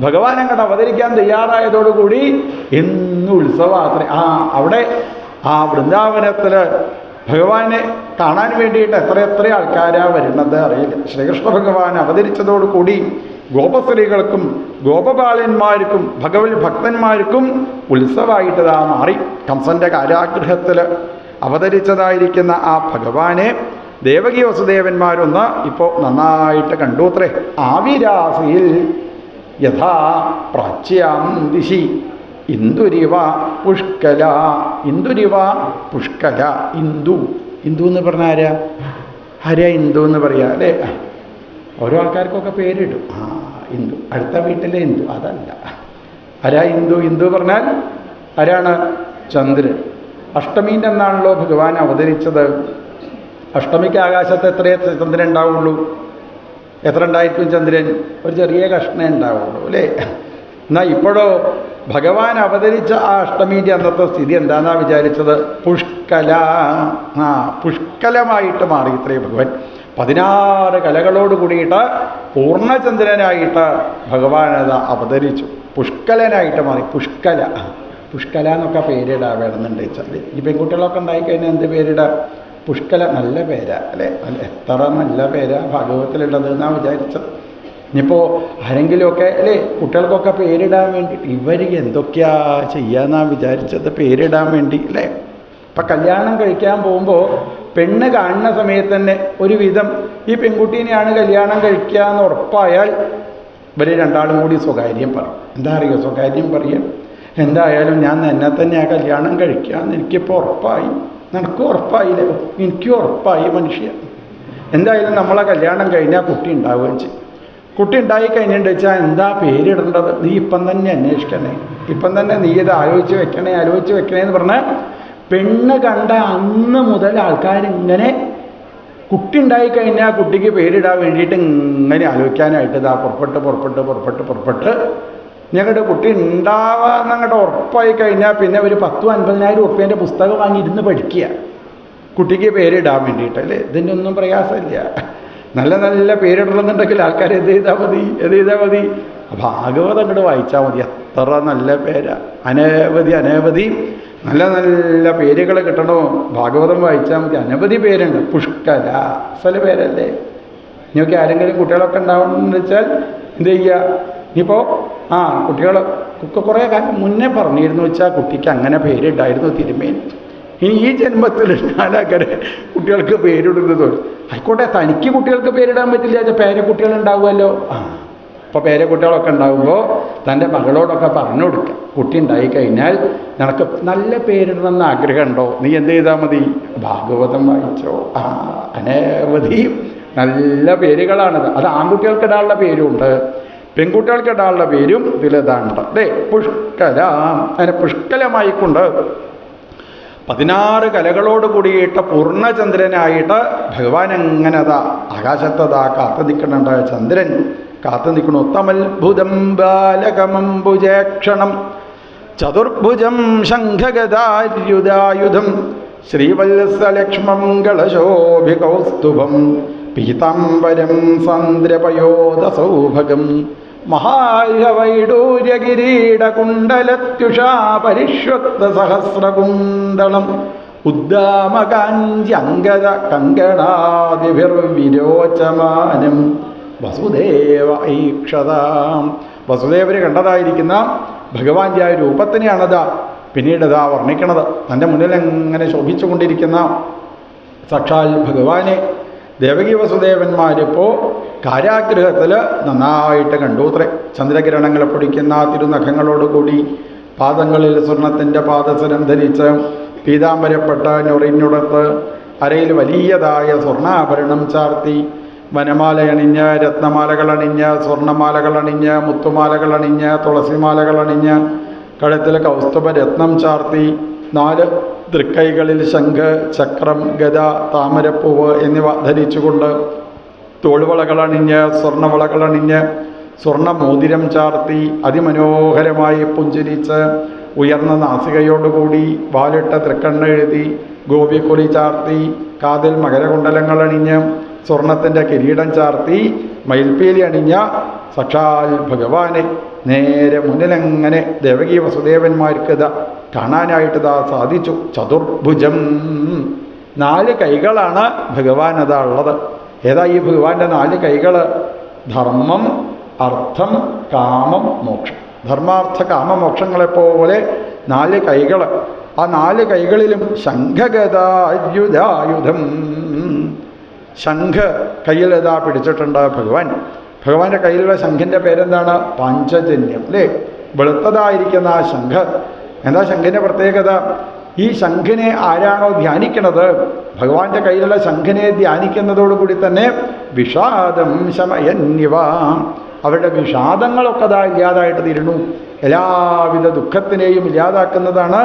ഭഗവാൻ അങ്ങോട്ട് അവതരിക്കാൻ തയ്യാറായതോടുകൂടി എന്നും ഉത്സവമാത്രേ. അവിടെ ആ വൃന്ദാവനത്തിൽ ഭഗവാനെ കാണാൻ വേണ്ടിയിട്ട് എത്ര ആൾക്കാരാണ് വരുന്നത് അറിയില്ല. ശ്രീകൃഷ്ണ ഭഗവാൻ അവതരിച്ചതോടുകൂടി ഗോപസ്ത്രീകൾക്കും ഗോപബാലന്മാർക്കും ഭഗവത് ഭക്തന്മാർക്കും ഉത്സവമായിട്ടതാ മാറി. കംസന്റെ കാരാഗൃഹത്തിൽ അവതരിച്ചതായിരിക്കുന്ന ആ ഭഗവാനെ ദേവകി വസുദേവന്മാരൊന്ന് ഇപ്പോൾ നന്നായിട്ട് കണ്ടൂത്രേ. ആവിരാസിയിൽ യഥാ പ്രാച്യാം ദിശി ഇന്ദുരിവ പുഷ്കല. ഇന്ദുരിവ പുഷ്കല. ഇന്ദു എന്ന് പറഞ്ഞാൽ ആരാ ഇന്ദു എന്ന് പറയാ അല്ലേ? ഓരോ ആൾക്കാർക്കൊക്കെ പേരിടും. ഇന്ദു, അടുത്ത വീട്ടിലെ ഇന്ദു അതല്ല. ആരാ ഇന്ദു പറഞ്ഞാൽ ആരാണ്? ചന്ദ്രൻ. അഷ്ടമീൻ്റെ അന്നാണല്ലോ ഭഗവാൻ അവതരിച്ചത്. അഷ്ടമിക്ക് ആകാശത്ത് എത്രയേ ചന്ദ്രൻ ഉണ്ടാവുള്ളൂ? എത്ര ഉണ്ടായിരിക്കും ചന്ദ്രൻ? ഒരു ചെറിയ കഷ്ണേ ഉണ്ടാവുള്ളൂ അല്ലേ? എന്നാൽ ഇപ്പോഴോ ഭഗവാൻ അവതരിച്ച ആ അഷ്ടമീൻ്റെ അന്നത്തെ സ്ഥിതി എന്താണെന്നാ വിചാരിച്ചത്? പുഷ്കല. പുഷ്കലമായിട്ട് മാറി ഇത്രയും ഭഗവാൻ. 16 കലകളോട് കൂടിയിട്ട് പൂർണ്ണചന്ദ്രനായിട്ട് ഭഗവാനത് അവതരിച്ചു. പുഷ്കലനായിട്ട് മാറി. പുഷ്കല എന്നൊക്കെ പേരിടാൻ വേണമെന്നുണ്ട് വെച്ചാൽ ഈ പെൺകുട്ടികളൊക്കെ ഉണ്ടായിക്കഴിഞ്ഞാൽ എന്ത് പേരിടാം? പുഷ്കല. നല്ല പേരാ അല്ലേ? എത്ര നല്ല പേരാ ഭാഗവതത്തിലുള്ളത് എന്നാണ് വിചാരിച്ചത്. ഇനിയിപ്പോൾ ആരെങ്കിലുമൊക്കെ അല്ലേ കുട്ടികൾക്കൊക്കെ പേരിടാൻ വേണ്ടിയിട്ട് ഇവർ എന്തൊക്കെയാ ചെയ്യാന്നാണ് വിചാരിച്ചത് പേരിടാൻ വേണ്ടി അല്ലേ? ഇപ്പം കല്യാണം കഴിക്കാൻ പോകുമ്പോൾ പെണ്ണ് കാണുന്ന സമയത്ത് തന്നെ ഒരുവിധം ഈ പെൺകുട്ടീനെയാണ് കല്യാണം കഴിക്കുക എന്ന് ഉറപ്പായാൽ ഇവർ രണ്ടാളും കൂടി സ്വകാര്യം പറയും. എന്താ അറിയോ സ്വകാര്യം പറയും? എന്തായാലും ഞാൻ എന്നെ തന്നെയാണ് കല്യാണം കഴിക്കുക എന്ന് എനിക്കിപ്പോൾ ഉറപ്പായി. നിനക്കും ഉറപ്പായില്ലേ? എനിക്കും ഉറപ്പായി മനുഷ്യ. എന്തായാലും നമ്മളെ കല്യാണം കഴിഞ്ഞാൽ കുട്ടി ഉണ്ടാവുകയും ചെയ്യും. കുട്ടി ഉണ്ടായി കഴിഞ്ഞിട്ട് വെച്ചാൽ എന്താ പേരിടേണ്ടത്? നീ ഇപ്പം തന്നെ അന്വേഷിക്കണേ, ഇപ്പം തന്നെ നീ ഇത് ആലോചിച്ച് വെക്കണേ എന്ന് പറഞ്ഞാൽ പെണ്ണ് കണ്ട അന്ന് മുതൽ ആൾക്കാരിങ്ങനെ കുട്ടി ഉണ്ടായിക്കഴിഞ്ഞാൽ കുട്ടിക്ക് പേരിടാൻ വേണ്ടിയിട്ട് ഇങ്ങനെ ആലോചിക്കാനായിട്ട് ഇതാ പുറപ്പെട്ട് ഞങ്ങളുടെ കുട്ടി ഉണ്ടാവാന്നങ്ങോട്ട് ഉറപ്പായി കഴിഞ്ഞാൽ പിന്നെ ഒരു 10,000-50,000 ഉറുപ്പ്യേൻ്റെ പുസ്തകം വാങ്ങി ഇരുന്ന് പഠിക്കുക കുട്ടിക്ക് പേരിടാൻ വേണ്ടിയിട്ട് അല്ലേ? ഇതിൻ്റെ ഒന്നും പ്രയാസമില്ല. നല്ല നല്ല പേരിടണമെന്നുണ്ടെങ്കിൽ ആൾക്കാർ എന്ത് ചെയ്താൽ മതി? ഭാഗവതം അങ്ങോട്ട് വായിച്ചാൽ മതി. എത്ര നല്ല പേരാ! അനവധി നല്ല നല്ല പേരുകൾ കിട്ടണോ? ഭാഗവതം വായിച്ചാൽ മതി. അനവധി പേരുണ്ട്. പുഷ്കല സ്ഥല പേരല്ലേ? ഇനിയൊക്കെ ആരെങ്കിലും കുട്ടികളൊക്കെ ഉണ്ടാവണമെന്ന് വെച്ചാൽ എന്ത് ചെയ്യുക? ഇനിയിപ്പോൾ കുട്ടികളൊക്കെ കുറേ കാലം മുന്നേ പറഞ്ഞിരുന്നു വെച്ചാൽ കുട്ടിക്ക് അങ്ങനെ പേരുണ്ടായിരുന്നു തിരുമേനി. ഇനി ഈ ജന്മത്തിൽ ഞാനങ്ങനെ കുട്ടികൾക്ക് പേരിടുന്നത് ആയിക്കോട്ടെ. തനിക്ക് കുട്ടികൾക്ക് പേരിടാൻ പറ്റില്ല, പേരക്കുട്ടികളുണ്ടാവുമല്ലോ. അപ്പോൾ പേരക്കുട്ടികളൊക്കെ ഉണ്ടാകുമ്പോൾ തൻ്റെ മകളോടൊക്കെ പറഞ്ഞു കൊടുക്കുക, കുട്ടി ഉണ്ടായിക്കഴിഞ്ഞാൽ നിനക്ക് നല്ല പേരിടണമെന്ന് ആഗ്രഹമുണ്ടോ? നീ എന്ത് ചെയ്താൽ മതി? ഭാഗവതം വായിച്ചോ. അനവധി നല്ല പേരുകളാണത്. അത് ആൺകുട്ടികൾക്കിടാനുള്ള പേരുണ്ട്, പെൺകുട്ടികൾക്കിടാനുള്ള പേരും ഇതിലിതാണ്ട് അല്ലേ? പുഷ്കല. അതിനെ പുഷ്കലമായിക്കൊണ്ട് 16 കലകളോട് കൂടിയിട്ട് പൂർണ്ണചന്ദ്രനായിട്ട് ഭഗവാൻ എങ്ങനെ ആകാശത്തതാ കാത്തു നിൽക്കുന്നുണ്ട്. ചന്ദ്രൻ കാത്തു നിൽക്കണു. തമൽഭുതം ബാലകമംബുജേക്ഷണം ചതുർഭുജം ശംഖഗദാര്യുധായുധം ശ്രീവത്സലക്ഷ്മം കളശോഭികൗസ്തുഭം പീതാംബരം സാന്ദ്രപയോദസൗഭഗം മഹാവൈഡൂര്യകിരീടകുണ്ടലത്യുഷാ പരിഷ്വക്ത സഹസ്രകുണ്ടളം ഉദ്ദാമകാഞ്ചിഅംഗദ കങ്കണാദിഭിർവിരോചമാനം വസുദേവ ഐക്ഷതാം. വസുദേവര് കണ്ടതായിരിക്കുന്ന ഭഗവാന്റെ ആ രൂപത്തിനെയാണത് പിന്നീട് വർണ്ണിക്കണത്. തൻ്റെ മുന്നിൽ എങ്ങനെ ശോഭിച്ചുകൊണ്ടിരിക്കുന്ന സാക്ഷാൽ ഭഗവാനെ ദേവകി വസുദേവന്മാരിപ്പോൾ കാരാഗ്രഹത്തിൽ നന്നായിട്ട് കണ്ടൂത്രേ. ചന്ദ്രകിരണങ്ങൾ പൊടിക്കുന്ന തിരുനഖങ്ങളോടുകൂടി പാദങ്ങളിൽ സ്വർണത്തിൻ്റെ പാദസരം ധരിച്ച് പീതാംബരപ്പെട്ട ഞൊറിഞ്ഞുടത്ത് അരയിൽ വലിയതായ സ്വർണ്ണാഭരണം ചാർത്തി വനമാലയണിഞ്ഞ് രത്നമാലകളണിഞ്ഞ് സ്വർണ്ണമാലകളണിഞ്ഞ് മുത്തുമാലകളണിഞ്ഞ് തുളസിമാലകളണിഞ്ഞ് കഴുത്തിൽ കൗസ്തുഭ രത്നം ചാർത്തി 4 തൃക്കൈകളിൽ ശംഖ്, ചക്രം, ഗദ, താമരപ്പൂവ് എന്നിവ ധരിച്ചുകൊണ്ട് തോൾവളകളണിഞ്ഞ് സ്വർണ്ണവളകളണിഞ്ഞ് സ്വർണ്ണമോതിരം ചാർത്തി അതിമനോഹരമായി പുഞ്ചിരിച്ച് ഉയർന്ന നാസികയോടുകൂടി വാലിട്ട തൃക്കണ്ണെഴുതി ഗോപിക്കുറി ചാർത്തി കാതിൽ മകരകുണ്ടലങ്ങളണിഞ്ഞ് സ്വർണത്തിൻ്റെ കിരീടം ചാർത്തി മയിൽപ്പീലി അണിഞ്ഞ സാക്ഷാൽ ഭഗവാനെ നേരെ മുന്നിലെങ്ങനെ ദേവകീ വസുദേവന്മാർക്ക് കാണാനായിട്ട് സാധിച്ചു. ചതുർഭുജം 4 കൈകളാണ് ഭഗവാൻ ഉള്ളത്. ഏതാ ഈ ഭഗവാന്റെ 4 കൈകൾ? ധർമ്മം, അർത്ഥം, കാമം, മോക്ഷം. ധർമാർത്ഥ കാമമോക്ഷങ്ങളെപ്പോലെ 4 കൈകൾ. ആ 4 കൈകളിലും ശംഖഗദായുധായുധം. ശംഖ് കയ്യിൽ പിടിച്ചിട്ടുണ്ട് ഭഗവാൻ. ഭഗവാന്റെ കയ്യിലുള്ള ശംഖിൻ്റെ പേരെന്താണ്? പാഞ്ചജന്യം അല്ലേ? വെളുത്തതായിരിക്കുന്ന ആ ശംഖ്. എന്താ ശംഖിൻ്റെ പ്രത്യേകത? ഈ ശംഖിനെ ആരാണോ ധ്യാനിക്കുന്നത്, ഭഗവാന്റെ കയ്യിലുള്ള ശംഖിനെ ധ്യാനിക്കുന്നതോടുകൂടി തന്നെ വിഷാദം ശമയന്യവ, അവരുടെ വിഷാദങ്ങളൊക്കെ ഇല്ലാതായിട്ട് തീരുന്നു. എല്ലാവിധ ദുഃഖത്തിനെയും ഇല്ലാതാക്കുന്നതാണ്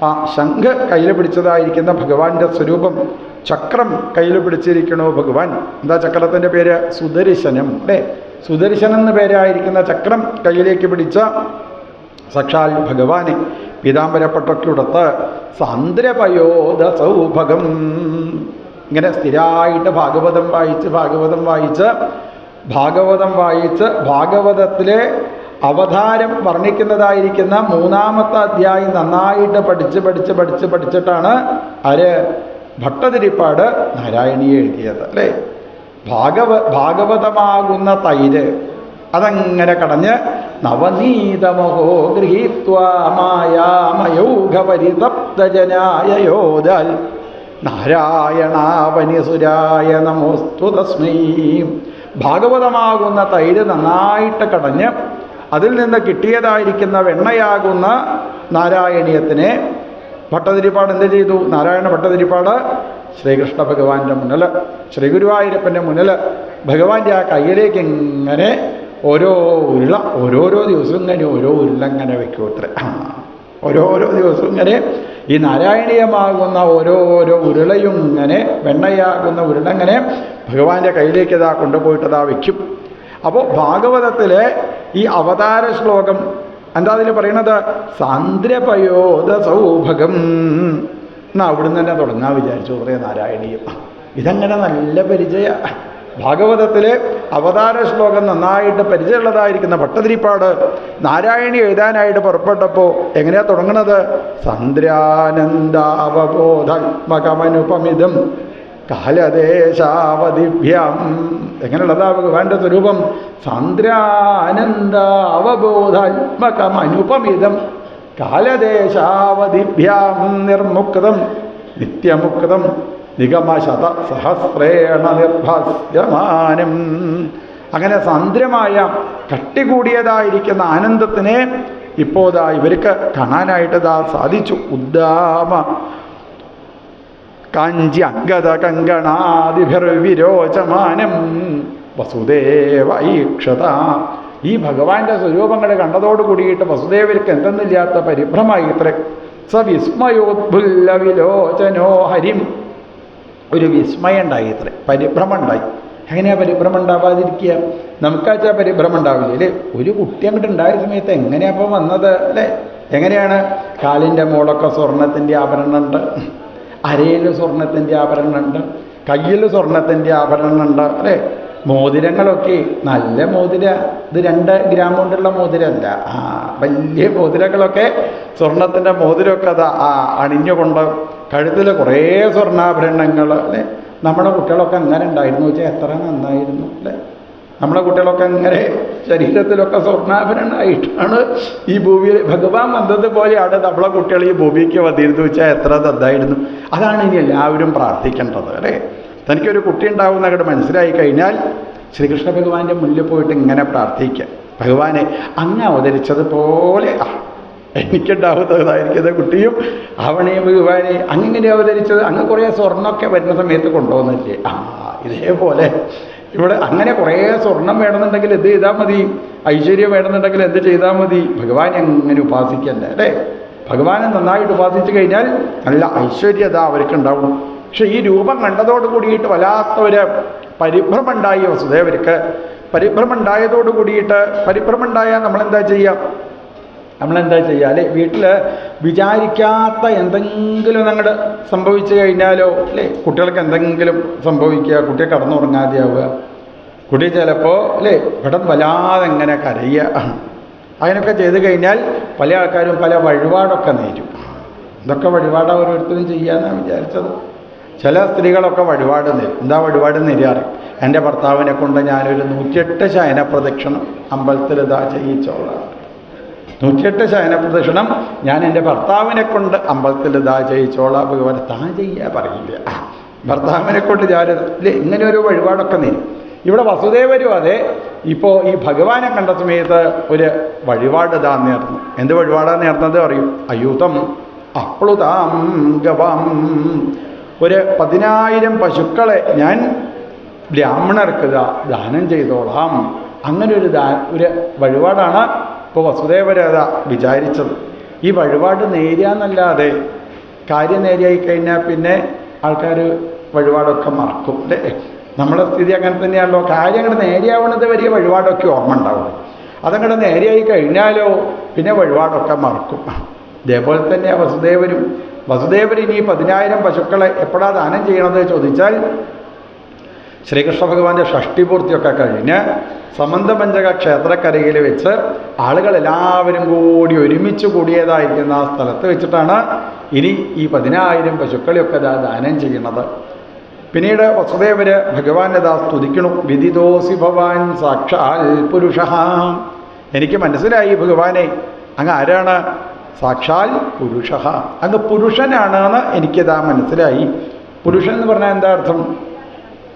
ആ ശംഖ് കയ്യിൽ പിടിച്ചതായിരിക്കുന്ന ഭഗവാന്റെ സ്വരൂപം. ചക്രം കയ്യിൽ പിടിച്ചിരിക്കണോ ഭഗവാൻ. എന്താ ചക്രത്തിൻ്റെ പേര്? സുദർശനം അല്ലേ? സുദർശനം എന്ന് പേരായിരിക്കുന്ന ചക്രം കയ്യിലേക്ക് പിടിച്ച സാക്ഷാൽ ഭഗവാനെ പീതാംബരപ്പട്ടൊക്കെ ഉടത്ത് സാന്ദ്രപയോദ സൗഭഗം. ഇങ്ങനെ സ്ഥിരമായിട്ട് ഭാഗവതം വായിച്ച് ഭാഗവതം വായിച്ച് ഭാഗവതത്തിലെ അവതാരം വർണ്ണിക്കുന്നതായിരിക്കുന്ന 3-ാമത്തെ അധ്യായം നന്നായിട്ട് പഠിച്ചിട്ടാണ് ആര് ഭട്ടതിരിപ്പാട് നാരായണീയെ എഴുതിയത് അല്ലേ. ഭാഗവതമാകുന്ന തൈര് അതങ്ങനെ കടഞ്ഞ് നവനീതമഹോ ഗൃഹീത്വാമായാമയൗഘപരിതപ്തജനായ യോദാൽ നാരായണാവനിസുരായ നമോസ്തു തസ്മൈ. ഭാഗവതമാകുന്ന തൈര് നന്നായിട്ട് കടഞ്ഞ് അതിൽ നിന്ന് കിട്ടിയതായിരിക്കുന്ന വെണ്ണയാകുന്ന നാരായണീയത്തിനെ ഭട്ടതിരിപ്പാട് എന്ത് ചെയ്തു? നാരായണ ഭട്ടതിരിപ്പാട് ശ്രീകൃഷ്ണ ഭഗവാന്റെ മുന്നിൽ, ശ്രീ ഗുരുവായൂരപ്പൻ്റെ മുന്നിൽ ഭഗവാന്റെ ആ കയ്യിലേക്ക് ഇങ്ങനെ ഓരോ ഉരുള ഓരോരോ ദിവസവും ഇങ്ങനെ ഓരോ ഉരുള ഇങ്ങനെ വെക്കൂത്രേ. ഓരോരോ ദിവസവും ഇങ്ങനെ ഈ നാരായണീയമാകുന്ന ഓരോരോ ഉരുളയും ഇങ്ങനെ വെണ്ണയാകുന്ന ഉരുളങ്ങനെ ഭഗവാന്റെ കയ്യിലേക്ക് ഇതാ കൊണ്ടുപോയിട്ടതാ വയ്ക്കും. അപ്പോൾ ഭാഗവതത്തിലെ ഈ അവതാര ശ്ലോകം എന്താ അതിൽ പറയണത്? സാന്ദ്രപയോധ സൗഭഗം എന്നാ അവിടുന്ന് തന്നെ തുടങ്ങാൻ വിചാരിച്ചു പറയ നാരായണീയം. ഇതങ്ങനെ നല്ല പരിചയ. ഭാഗവതത്തിലെ അവതാര ശ്ലോകം നന്നായിട്ട് പരിചയമുള്ളതായിരിക്കുന്ന ഭട്ടതിരിപ്പാട് നാരായണി എഴുതാനായിട്ട് പുറപ്പെട്ടപ്പോൾ എങ്ങനെയാ തുടങ്ങണത്? സന്ദ്രാനന്ദാവബോധാത്മകമനുപമിതം കാലദേശാവതിഭ്യം. എങ്ങനെയുള്ളതാ ഭഗവാന്റെ സ്വരൂപം? സന്ദ്രാനന്ദാവബോധാത്മകമനുപമിതം കാലദേശാവതിഭ്യാം നിർമുക്തം നിത്യമുക്തം നിഗമശത സഹസ്രേണ നിർഭാസ്യമാനം. അങ്ങനെ സാന്ദ്രമായ കട്ടികൂടിയതായിരിക്കുന്ന ആനന്ദത്തിനെ ഇപ്പോതാ ഇവർക്ക് കാണാനായിട്ട് സാധിച്ചു. ഉദ്ദാമ കാഞ്ചി അംഗത കങ്കണാദിഭിർവിരോചമാനം വസുദേവ ഈക്ഷത. ഈ ഭഗവാന്റെ സ്വരൂപങ്ങൾ കണ്ടതോട് കൂടിയിട്ട് വസുദേവർക്ക് എന്തെന്നില്ലാത്ത പരിഭ്രമായി ഇത്ര. സ വിസ്മയോദ്ഭുല്ല വിലോചനോ ഹരിം. ഒരു വിസ്മയം ഉണ്ടായി ഇത്ര, പരിഭ്രമം ഉണ്ടായി. എങ്ങനെയാണ് പരിഭ്രമം ഉണ്ടാവാതിരിക്കുക? നമുക്കാച്ചാൽ പരിഭ്രമം ഉണ്ടാവില്ല അല്ലേ? ഒരു കുട്ടി അങ്ങോട്ട് ഉണ്ടായ സമയത്ത് എങ്ങനെയാ അപ്പോൾ വന്നത് അല്ലേ? എങ്ങനെയാണ്? കാലിൻ്റെ മോളൊക്കെ സ്വർണത്തിൻ്റെ ആഭരണമുണ്ട്, അരയിൽ സ്വർണത്തിൻ്റെ ആഭരണമുണ്ട്, കയ്യിൽ സ്വർണത്തിൻ്റെ ആഭരണമുണ്ട് അല്ലേ? മോതിരങ്ങളൊക്കെ നല്ല മോതിര, ഇത് 2 ഗ്രാം കൊണ്ടുള്ള മോതിരമല്ല, വലിയ മോതിരങ്ങളൊക്കെ സ്വർണത്തിൻ്റെ മോതിരമൊക്കെ അത് അണിഞ്ഞുകൊണ്ട് കഴുത്തിൽ കുറേ സ്വർണ്ണാഭരണങ്ങൾ അല്ലേ? നമ്മുടെ കുട്ടികളൊക്കെ അങ്ങനെ ഉണ്ടായിരുന്നു വെച്ചാൽ എത്ര നന്നായിരുന്നു അല്ലേ? നമ്മുടെ കുട്ടികളൊക്കെ അങ്ങനെ ശരീരത്തിലൊക്കെ സ്വർണ്ണാഭരണമായിട്ടാണ് ഈ ഭൂമിയിൽ ഭഗവാൻ വന്നതുപോലെയാണ് നമ്മളെ കുട്ടികൾ ഈ ഭൂമിക്ക് വന്നിരുന്നു വെച്ചാൽ എത്ര നന്നായിരുന്നു. അതാണ് ഇനി എല്ലാവരും പ്രാർത്ഥിക്കേണ്ടത് അല്ലേ? തനിക്കൊരു കുട്ടി ഉണ്ടാവുന്ന അങ്ങോട്ട് മനസ്സിലായി കഴിഞ്ഞാൽ ശ്രീകൃഷ്ണ ഭഗവാന്റെ മുന്നിൽ പോയിട്ട് ഇങ്ങനെ പ്രാർത്ഥിക്കുക, ഭഗവാനെ അങ്ങ് അവതരിച്ചതുപോലെ എനിക്കുണ്ടാവുന്നതായിരിക്കുന്ന കുട്ടിയും ആവണേ ഭഗവാനെ അങ്ങനെ അവതരിച്ചത്. അങ്ങ് കുറേ സ്വർണ്ണമൊക്കെ വരുന്ന സമയത്ത് കൊണ്ടുപോകുന്നില്ലേ? ഇതേപോലെ ഇവിടെ അങ്ങനെ കുറേ സ്വർണം വേണമെന്നുണ്ടെങ്കിൽ എന്ത് ചെയ്താൽ മതി? ഐശ്വര്യം വേണമെന്നുണ്ടെങ്കിൽ എന്ത് ചെയ്താൽ മതി? ഭഗവാനെ അങ്ങനെ ഉപാസിക്കല്ലേ അല്ലേ? ഭഗവാനെ നന്നായിട്ട് ഉപാസിച്ചു കഴിഞ്ഞാൽ നല്ല ഐശ്വര്യത അവർക്കുണ്ടാവും. പക്ഷെ ഈ രൂപം കണ്ടതോട് കൂടിയിട്ട് വല്ലാത്തൊരു പരിഭ്രമം ഉണ്ടായി വസുദേവർക്ക്. പരിഭ്രമം ഉണ്ടായതോട് കൂടിയിട്ട്, പരിഭ്രമം ഉണ്ടായാൽ നമ്മളെന്താ ചെയ്യുക അല്ലേ? വീട്ടിൽ വിചാരിക്കാത്ത എന്തെങ്കിലും അങ്ങോട്ട് സംഭവിച്ചു കഴിഞ്ഞാലോ അല്ലേ? കുട്ടികൾക്ക് എന്തെങ്കിലും സംഭവിക്കുക, കുട്ടിയെ കടന്നുറങ്ങാതെയാവുക, കുട്ടി ചിലപ്പോൾ അല്ലേ പെട്ടെന്ന് വല്ലാതെ എങ്ങനെ കരയുക, അതിനൊക്കെ ചെയ്ത് കഴിഞ്ഞാൽ പല ആൾക്കാരും പല വഴിപാടൊക്കെ നേരും. ഇതൊക്കെ വഴിപാട് ഓരോരുത്തരും ചെയ്യാമെന്നാണ് വിചാരിച്ചത്. ചില സ്ത്രീകളൊക്കെ വഴിപാട് നേരും. എന്താ വഴിപാട് നേരാറ്? എൻ്റെ ഭർത്താവിനെ കൊണ്ട് ഞാനൊരു 108 ശയന പ്രദക്ഷിണം അമ്പലത്തിൽ ഇതാ ചെയ്യിച്ചോളാം. 108 ശയന പ്രദക്ഷിണം ഞാൻ എൻ്റെ ഭർത്താവിനെ കൊണ്ട് അമ്പലത്തിൽ ഇതാ ചെയ്യിച്ചോളാം. ഭഗവാൻ താൻ ചെയ്യാൻ പറയില്ല, ഭർത്താവിനെ കൊണ്ട് ഞാൻ ഇങ്ങനെ ഒരു വഴിപാടൊക്കെ നേരും. ഇവിടെ വസുദേവരും അതെ. ഇപ്പോൾ ഈ ഭഗവാനെ കണ്ട സമയത്ത് ഒരു വഴിപാട് ഇതാ നേർന്നു. എന്ത് വഴിപാടാണ് നേർന്നത് അറിയും? അയൂതം അപ്ലുതാം ഗവാം. ഒരു 10,000 പശുക്കളെ ഞാൻ ബ്രാഹ്മണർക്ക് ദാനം ചെയ്തോളാം. അങ്ങനെ ഒരു വഴിപാടാണ് ഇപ്പോൾ വസുദേവരത വിചാരിച്ചത്. ഈ വഴിപാട് നേരിയാന്നല്ലാതെ കാര്യം നേരിയായി കഴിഞ്ഞാൽ പിന്നെ ആൾക്കാർ വഴിപാടൊക്കെ മറക്കും അല്ലേ? നമ്മളെ സ്ഥിതി അങ്ങനെ തന്നെയാണല്ലോ. കാര്യം അങ്ങോട്ട് നേരെയാവുന്നത് വരെ വഴിപാടൊക്കെ ഓർമ്മ ഉണ്ടാവും. അതങ്ങോട്ട് നേരെയായി കഴിഞ്ഞാലോ പിന്നെ വഴിപാടൊക്കെ മറക്കും. ഇതേപോലെ തന്നെയാണ് വസുദേവർ ഇനി 10,000 പശുക്കളെ എപ്പോഴാണ് ദാനം ചെയ്യണത് ചോദിച്ചാൽ ശ്രീകൃഷ്ണ ഭഗവാന്റെ ഷഷ്ടിപൂർത്തിയൊക്കെ കഴിഞ്ഞ് സമന്തപഞ്ചക ക്ഷേത്രക്കരയിൽ വെച്ച് ആളുകളെല്ലാവരും കൂടി ഒരുമിച്ച് കൂടിയതായിരിക്കുന്ന ആ സ്ഥലത്ത് വെച്ചിട്ടാണ് ഇനി ഈ 10,000 പശുക്കളെയൊക്കെ ദാനം ചെയ്യുന്നത്. പിന്നീട് വസുദേവര് ഭഗവാനെ സ്തുതിക്കണു. വിദിതോസി ഭവാൻ സാക്ഷാൽ പുരുഷ. എനിക്ക് മനസ്സിലായി ഭഗവാനെ, അങ്ങ് ആരാണ്? സാക്ഷാൽ പുരുഷ, അങ്ങ് പുരുഷനാണെന്ന് എനിക്കിതാ മനസ്സിലായി. പുരുഷൻ എന്ന് പറഞ്ഞാൽ എന്താ അർത്ഥം?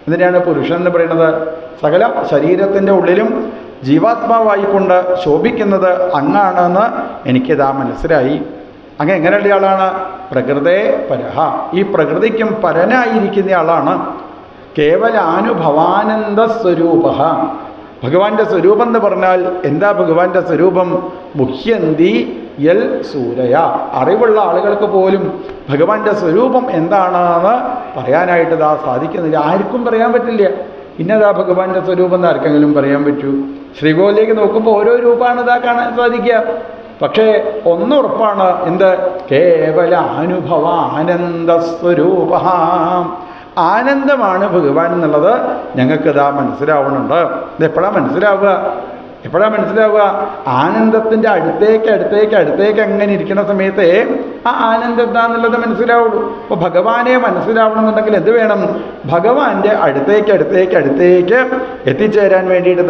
എന്തിനാണ് പുരുഷൻ എന്ന് പറയുന്നത്? സകല ശരീരത്തിൻ്റെ ഉള്ളിലും ജീവാത്മാവായിക്കൊണ്ട് ശോഭിക്കുന്നത് അങ്ങാണെന്ന് എനിക്കിതാ മനസ്സിലായി. അങ്ങ് എങ്ങനെയുള്ള ആളാണ്? പ്രകൃതേ പരഹ, ഈ പ്രകൃതിക്കും പരനായിരിക്കുന്ന ആളാണ്. കേവലാനുഭവാനന്ദ സ്വരൂപ. ഭഗവാന്റെ സ്വരൂപം എന്ന് പറഞ്ഞാൽ എന്താ? ഭഗവാന്റെ സ്വരൂപം മുഹ്യന്തി യൽ സൂരയ. അറിവുള്ള ആളുകൾക്ക് പോലും ഭഗവാന്റെ സ്വരൂപം എന്താണെന്ന് പറയാനായിട്ട് സാധിക്കുന്നില്ല. ആർക്കും പറയാൻ പറ്റില്ല. ഇന്നതാ ഭഗവാന്റെ സ്വരൂപം എന്ന് ആർക്കെങ്കിലും പറയാൻ പറ്റൂ? ശ്രീകോവിലേക്ക് നോക്കുമ്പോൾ ഓരോ രൂപമാണ് കാണാൻ സാധിക്കുക. പക്ഷേ ഒന്നുറപ്പാണ്, എന്ത്? കേവല അനുഭവ ആനന്ദ സ്വരൂപ. ആനന്ദമാണ് ഭഗവാൻ എന്നുള്ളത് ഞങ്ങൾക്കിതാ മനസ്സിലാവുന്നുണ്ട്. ഇത് എപ്പോഴാണ് മനസ്സിലാവുക? ആനന്ദത്തിൻ്റെ അടുത്തേക്ക് അങ്ങനെ ഇരിക്കുന്ന സമയത്ത് ആ ആനന്ദം എന്താണെന്നുള്ളത് മനസ്സിലാവുള്ളൂ. അപ്പോൾ ഭഗവാനെ മനസ്സിലാവണമെന്നുണ്ടെങ്കിൽ എന്ത് വേണം? ഭഗവാന്റെ അടുത്തേക്ക് എത്തിച്ചേരാൻ വേണ്ടിയിട്ട്